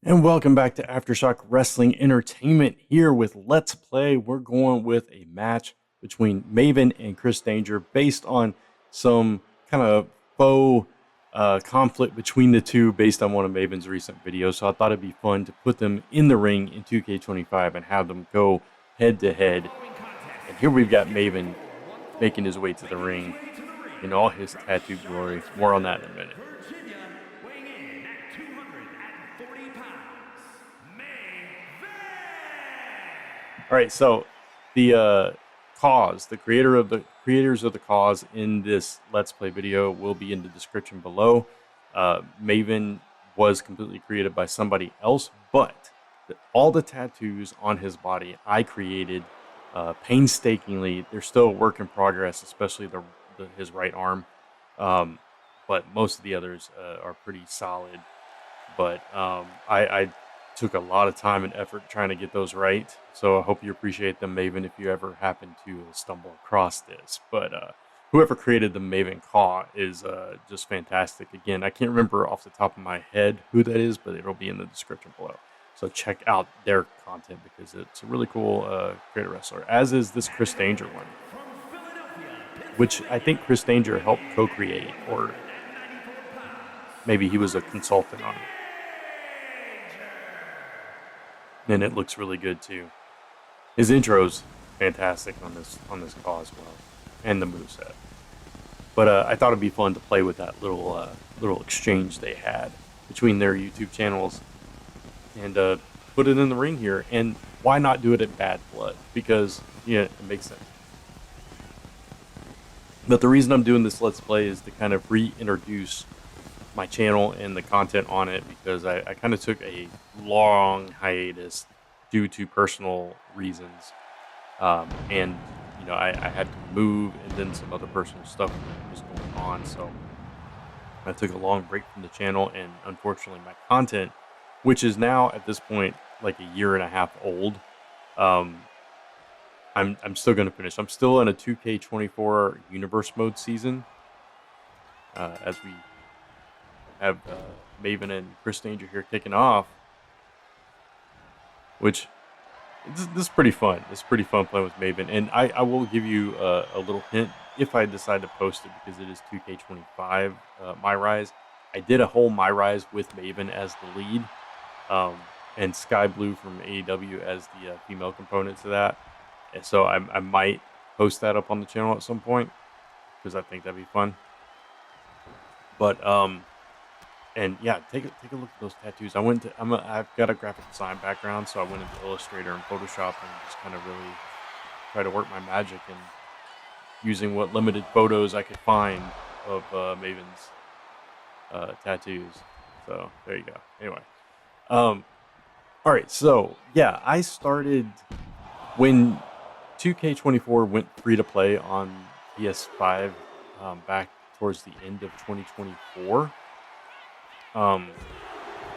And welcome back to Aftershock Wrestling Entertainment here with Let's Play. We're going with a match between Maven and Chris Danger based on some kind of faux conflict between the two based on one of Maven's recent videos. So I thought it'd be fun to put them in the ring in 2K25 and have them go head to head. And here we've got Maven making his way to the ring in all his tattoo glory. More on that in a minute. All right, so the CAWs, the creators of the CAWs in this Let's Play video will be in the description below. Maven was completely created by somebody else, but all the tattoos on his body I created painstakingly. They're still a work in progress, especially his right arm, but most of the others are pretty solid. But I took a lot of time and effort trying to get those right, so I hope you appreciate them, Maven, if you ever happen to stumble across this. But whoever created the Maven CAW is just fantastic. Again, I can't remember off the top of my head who that is, but it'll be in the description below. So check out their content because it's a really cool creator wrestler, as is this Chris Danger one, which I think Chris Danger helped co-create, or maybe he was a consultant on it. And it looks really good too. His intro's fantastic on this CAW as well, and the moveset. But I thought it'd be fun to play with that little exchange they had between their YouTube channels, and put it in the ring here. And why not do it at Bad Blood? Because yeah, it makes sense. But the reason I'm doing this Let's Play is to kind of reintroduce my channel and the content on it, because I kind of took a long hiatus due to personal reasons, and you know, I had to move, and then some other personal stuff was going on, so I took a long break from the channel. And unfortunately my content, which is now at this point like a year and a half old, I'm still going to finish. I'm still in a 2K24 universe mode season, as we have Maven and Chris Danger here kicking off, which this is pretty fun. It's pretty fun playing with Maven, and I will give you a little hint if I decide to post it, because it is 2K25 My Rise. I did a whole My Rise with Maven as the lead, and Sky Blue from AEW as the female component to that, and so I might post that up on the channel at some point, because I think that'd be fun. But and yeah, take a look at those tattoos. I've got a graphic design background, so I went into Illustrator and Photoshop and just kind of really try to work my magic, and using what limited photos I could find of Maven's tattoos. So there you go. Anyway, all right. So yeah, I started when 2K24 went free to play on PS5 back towards the end of 2024.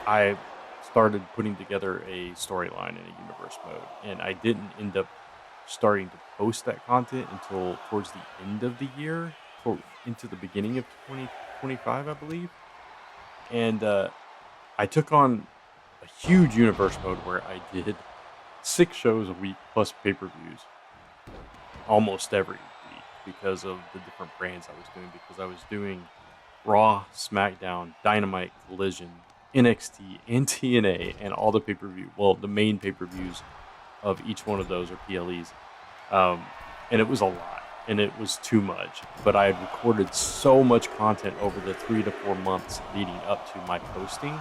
I started putting together a storyline in a universe mode, and I didn't end up starting to post that content until towards the end of the year, into the beginning of 2025, I believe. And I took on a huge universe mode where I did 6 shows a week plus pay-per-views almost every week, because of the different brands I was doing, because I was doing Raw, SmackDown, Dynamite, Collision, NXT, and TNA, and all the pay-per-view, well, the main pay-per-views of each one of those are PLEs. And it was a lot, and it was too much. But I had recorded so much content over the 3 to 4 months leading up to my posting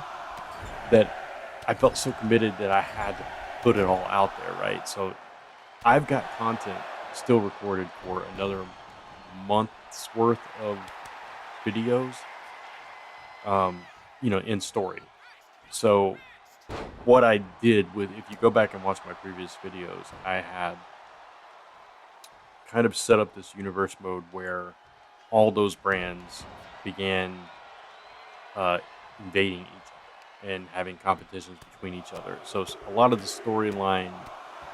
that I felt so committed that I had to put it all out there, right? So I've got content still recorded for another month's worth of videos, you know, in story. So what I did if you go back and watch my previous videos, I had kind of set up this universe mode where all those brands began invading each other and having competitions between each other. So a lot of the storyline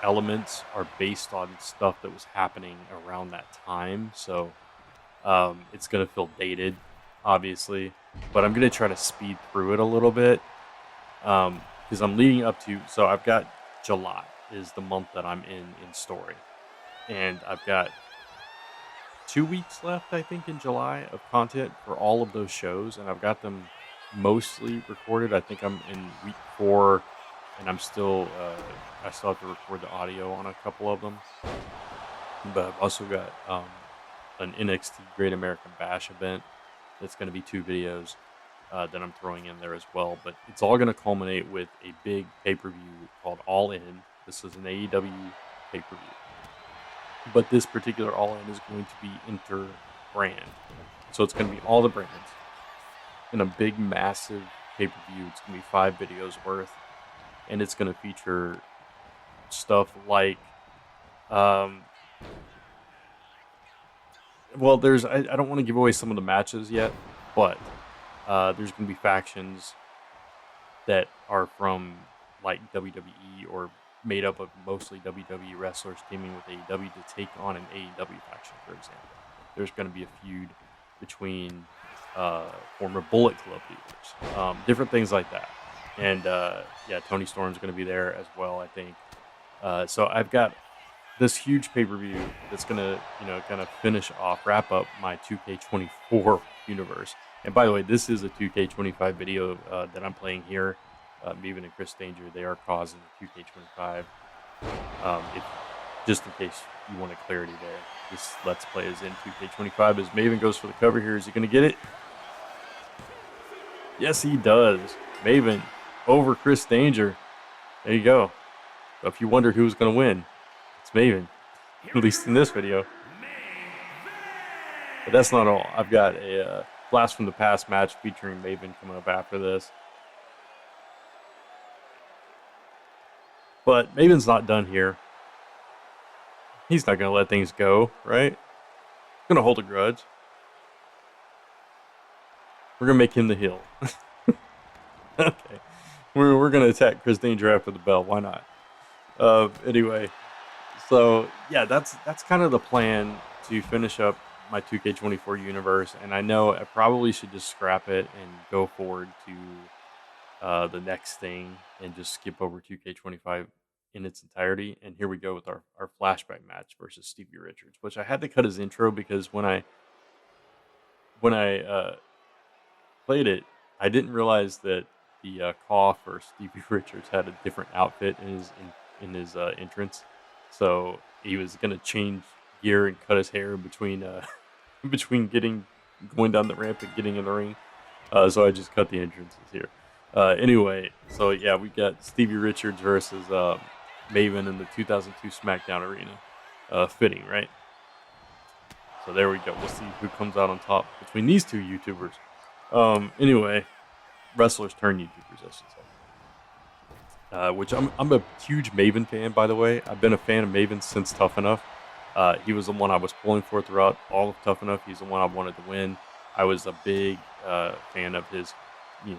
elements are based on stuff that was happening around that time. So it's going to feel dated, obviously, but I'm going to try to speed through it a little bit. because I'm leading up to. So I've got July is the month that I'm in story, and I've got 2 weeks left, I think, in July of content for all of those shows, and I've got them mostly recorded. I think I'm in week 4, and I still have to record the audio on a couple of them. But I've also got an NXT Great American Bash event that's going to be 2 videos that I'm throwing in there as well. But it's all going to culminate with a big pay-per-view called All In. This is an AEW pay-per-view. But this particular All In is going to be inter-brand. So it's going to be all the brands in a big, massive pay-per-view. It's going to be 5 videos worth. And it's going to feature stuff like... well, I don't want to give away some of the matches yet, but there's going to be factions that are from like WWE or made up of mostly WWE wrestlers teaming with AEW to take on an AEW faction, for example. There's going to be a feud between former Bullet Club leaders, different things like that. And yeah, Tony Storm's going to be there as well, I think. So I've got this huge pay-per-view that's going to, kind of wrap up my 2K24 universe. And by the way, this is a 2K25 video that I'm playing here. Maven and Chris Danger, they are CAWs in the 2K25. Just in case you wanted clarity there, this Let's Play is in 2K25 as Maven goes for the cover here. Is he going to get it? Yes, he does. Maven over Chris Danger. There you go. So if you wondered who was going to win, it's Maven, at least in this video. But that's not all. I've got a Blast from the Past match featuring Maven coming up after this. But Maven's not done here. He's not going to let things go, right? He's going to hold a grudge. We're going to make him the heel. Okay. We're going to attack Chris Danger after the bell. Why not? Anyway. So, yeah, that's kind of the plan to finish up my 2K24 universe. And I know I probably should just scrap it and go forward to the next thing and just skip over 2K25 in its entirety. And here we go with our flashback match versus Stevie Richards, which I had to cut his intro because when I played it, I didn't realize that the CAW for Stevie Richards had a different outfit in his entrance. So he was gonna change gear and cut his hair between going down the ramp and getting in the ring. So I just cut the entrances here. Anyway, so yeah, we got Stevie Richards versus Maven in the 2002 SmackDown arena. Fitting, right? So there we go. We'll see who comes out on top between these two YouTubers. Anyway, wrestlers turn YouTubers, I should say. Which I'm a huge Maven fan, by the way. I've been a fan of Maven since Tough Enough. He was the one I was pulling for throughout all of Tough Enough. He's the one I wanted to win. I was a big fan of his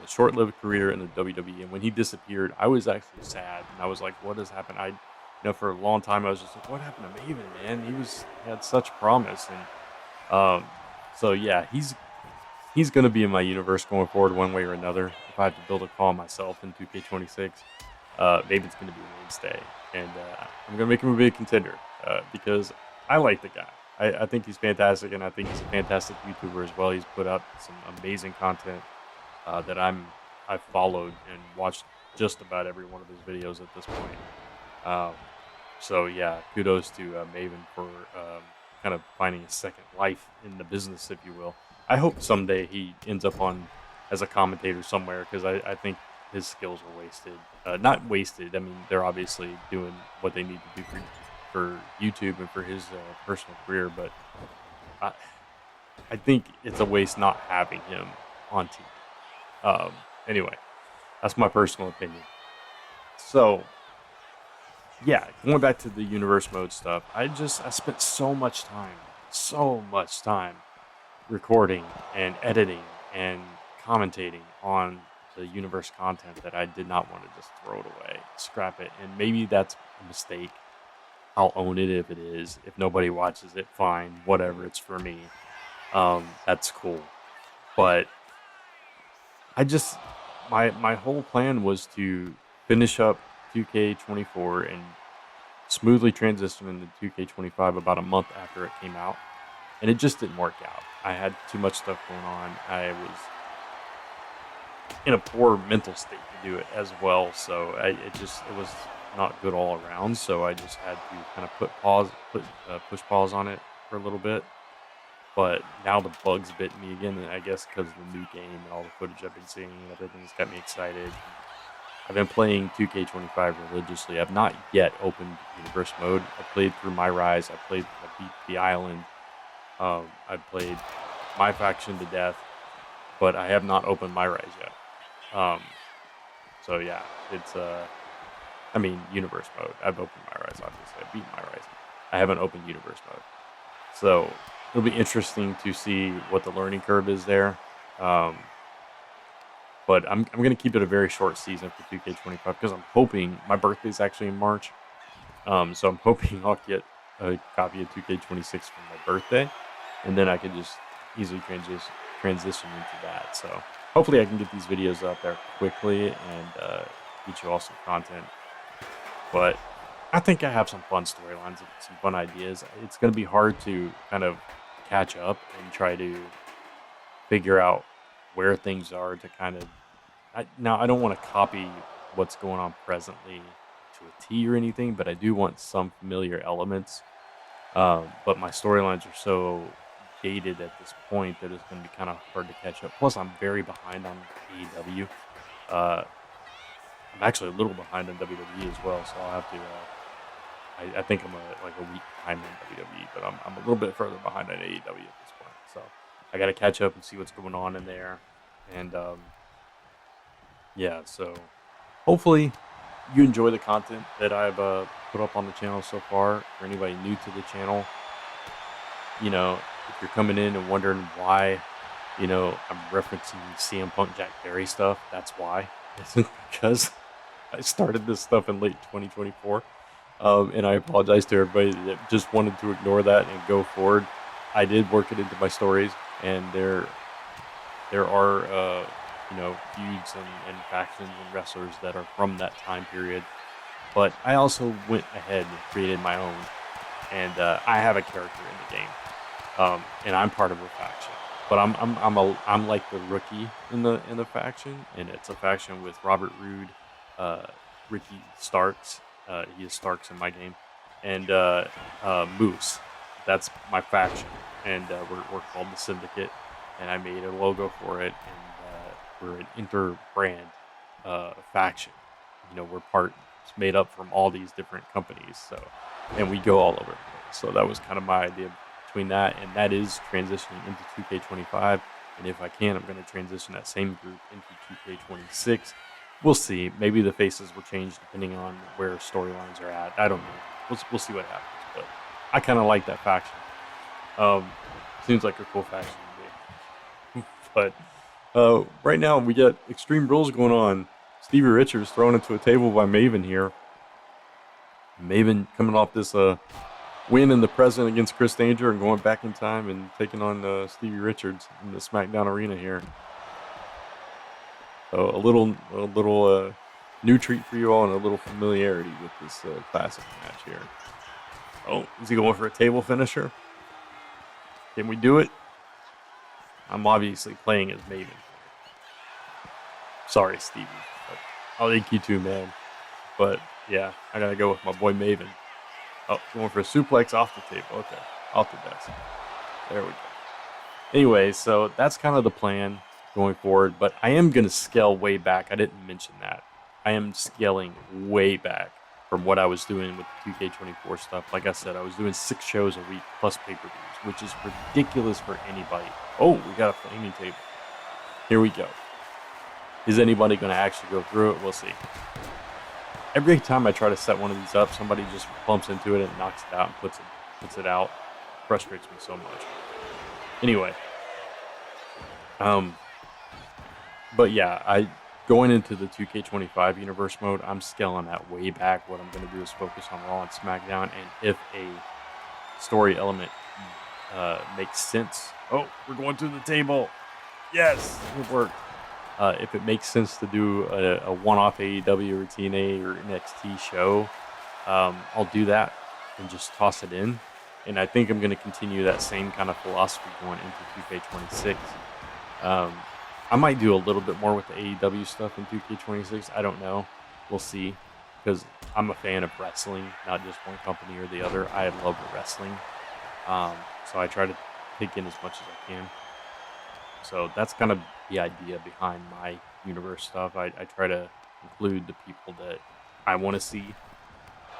short-lived career in the WWE. And when he disappeared, I was actually sad. And I was like, what has happened? For a long time, I was just like, what happened to Maven, man? He had such promise. And so, yeah, he's going to be in my universe going forward one way or another. If I have to build a call myself in 2K26, Maven's going to be a mainstay. And I'm going to make him a big contender because I like the guy. I think he's fantastic, and I think he's a fantastic YouTuber as well. He's put out some amazing content that I've followed and watched just about every one of his videos at this point. So yeah, kudos to Maven for kind of finding a second life in the business, if you will. I hope someday he ends up on as a commentator somewhere, because I think his skills are wasted. Not wasted. I mean, they're obviously doing what they need to do for YouTube and for his personal career, but I think it's a waste not having him on TV. Anyway, that's my personal opinion. So, yeah, going back to the universe mode stuff, I spent so much time recording and editing and commentating on the universe content that I did not want to just throw it away, scrap it. And maybe that's a mistake. I'll own it if it is. If nobody watches it, fine, whatever, it's for me. That's cool. But I just, my whole plan was to finish up 2K24 and smoothly transition into 2K25 about a month after it came out, and it just didn't work out. I had too much stuff going on. I was in a poor mental state to do it as well, so it was not good all around. So I just had to kind of push pause on it for a little bit. But now the bugs bit me again, and I guess because of the new game and all the footage I've been seeing and everything's got me excited. I've been playing 2K25 religiously. I've not yet opened Universe Mode. I played through My Rise. I beat the island. I played my faction to death, but I have not opened My Rise yet. So yeah, it's I mean, Universe Mode. I've opened My Rise, obviously. I beat My Rise. I haven't opened Universe Mode. So it'll be interesting to see what the learning curve is there. But I'm going to keep it a very short season for 2K25 because I'm hoping my birthday's actually in March. So I'm hoping I'll get a copy of 2K26 for my birthday, and then I can just easily transition into that. So hopefully I can get these videos out there quickly and get you all some content. But I think I have some fun storylines and some fun ideas. It's going to be hard to kind of catch up and try to figure out where things are to kind of... Now, I don't want to copy what's going on presently to a T or anything, but I do want some familiar elements. But my storylines are so dated at this point that it's going to be kind of hard to catch up. Plus, I'm very behind on AEW. I'm actually a little behind on WWE as well, so I'll have to... I think I'm like a week behind on WWE, but I'm a little bit further behind on AEW at this point. So I got to catch up and see what's going on in there. And yeah, so hopefully you enjoy the content that I've put up on the channel so far. For anybody new to the channel, you know, if you're coming in and wondering why, you know, I'm referencing CM Punk Jack Perry stuff, that's why. It's because I started this stuff in late 2024. And I apologize to everybody that just wanted to ignore that and go forward. I did work it into my stories, and there are you know, feuds and factions and wrestlers that are from that time period. But I also went ahead and created my own, and I have a character in the game, and I'm part of a faction. But I'm like the rookie in the faction, and it's a faction with Robert Roode, Ricky Starks. He is Starks in my game, and Moose. That's my faction, and we're called the Syndicate. And I made a logo for it, and we're an inter-brand faction. You know, it's made up from all these different companies. So, and we go all over the place. So that was kind of my idea between that, and that is transitioning into 2K25. And if I can, I'm going to transition that same group into 2K26. We'll see. Maybe the faces will change depending on where storylines are at. I don't know. We'll see what happens. But I kind of like that faction. Seems like a cool faction to me. But right now we got Extreme Rules going on. Stevie Richards thrown into a table by Maven here. Maven coming off this win in the present against Chris Danger and going back in time and taking on Stevie Richards in the SmackDown arena here. So a little new treat for you all and a little familiarity with this classic match here. Oh, is he going for a table finisher? Can we do it? I'm obviously playing as Maven. Sorry, Stevie. But I'll thank you too, man. But yeah, I gotta go with my boy Maven. Oh, going for a suplex off the table. Okay, off the desk. There we go. Anyway, so that's kind of the plan going forward, but I am going to scale way back. I didn't mention that. I am scaling way back from what I was doing with the 2K24 stuff. Like I said, I was doing 6 shows a week plus pay-per-views, which is ridiculous for anybody. Oh, we got a flaming table. Here we go. Is anybody going to actually go through it? We'll see. Every time I try to set one of these up, somebody just bumps into it and knocks it out and puts it out. Frustrates me so much. Anyway. But yeah, going into the 2K25 universe mode, I'm scaling that way back. What I'm going to do is focus on Raw and SmackDown, and if a story element makes sense. Oh, we're going through the table. Yes, it worked. If it makes sense to do a one-off AEW or TNA or NXT show, I'll do that and just toss it in. And I think I'm going to continue that same kind of philosophy going into 2K26. Um, I might do a little bit more with the AEW stuff in 2K26. I don't know. We'll see. Because I'm a fan of wrestling, not just one company or the other. I love the wrestling. So I try to take in as much as I can. So that's kind of the idea behind my universe stuff. I try to include the people that I want to see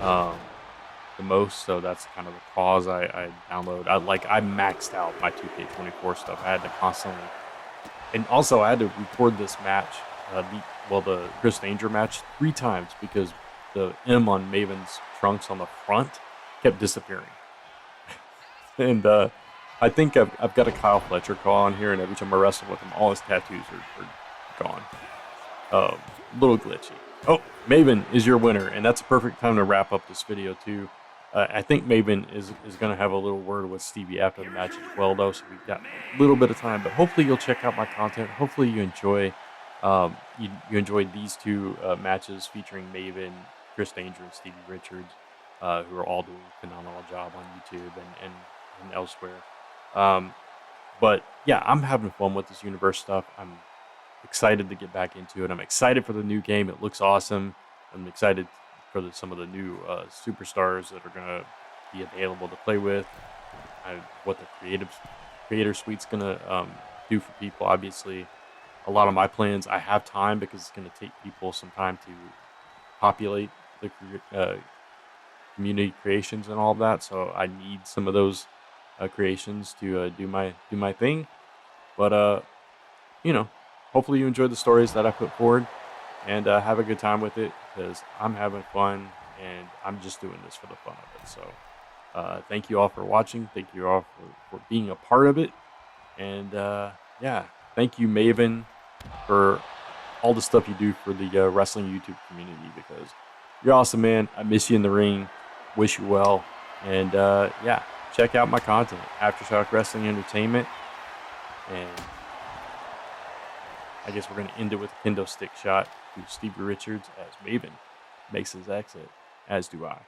the most. So that's kind of the cause I download. I maxed out my 2K24 stuff. I had to constantly, and also I had to record this match, the Chris Danger match 3 times because the M on Maven's trunks on the front kept disappearing. And I think I've got a Kyle Fletcher call on here, and every time I wrestle with him, all his tattoos are gone. A little glitchy. Oh, Maven is your winner, and that's a perfect time to wrap up this video too. I think Maven is going to have a little word with Stevie after the match as well, though, so we've got a little bit of time. But hopefully you'll check out my content. Hopefully you enjoy you enjoyed these 2 matches featuring Maven, Chris Danger, and Stevie Richards, who are all doing a phenomenal job on YouTube and elsewhere. But yeah, I'm having fun with this universe stuff. I'm excited to get back into it. I'm excited for the new game. It looks awesome. I'm excited for some of the new superstars that are going to be available to play with. What the creator suite's going to do for people. Obviously, a lot of my plans, I have time because it's going to take people some time to populate the community creations and all of that. So I need some of those creations to do my thing. But hopefully you enjoyed the stories that I put forward, and have a good time with it because I'm having fun and I'm just doing this for the fun of it. So thank you all for watching. Thank you all for being a part of it. And yeah, thank you, Maven, for all the stuff you do for the wrestling YouTube community, because you're awesome, man. I miss you in the ring. Wish you well. And yeah, check out my content, Aftershock Wrestling Entertainment. And I guess we're going to end it with a kendo stick shot to Stevie Richards as Maven makes his exit, as do I.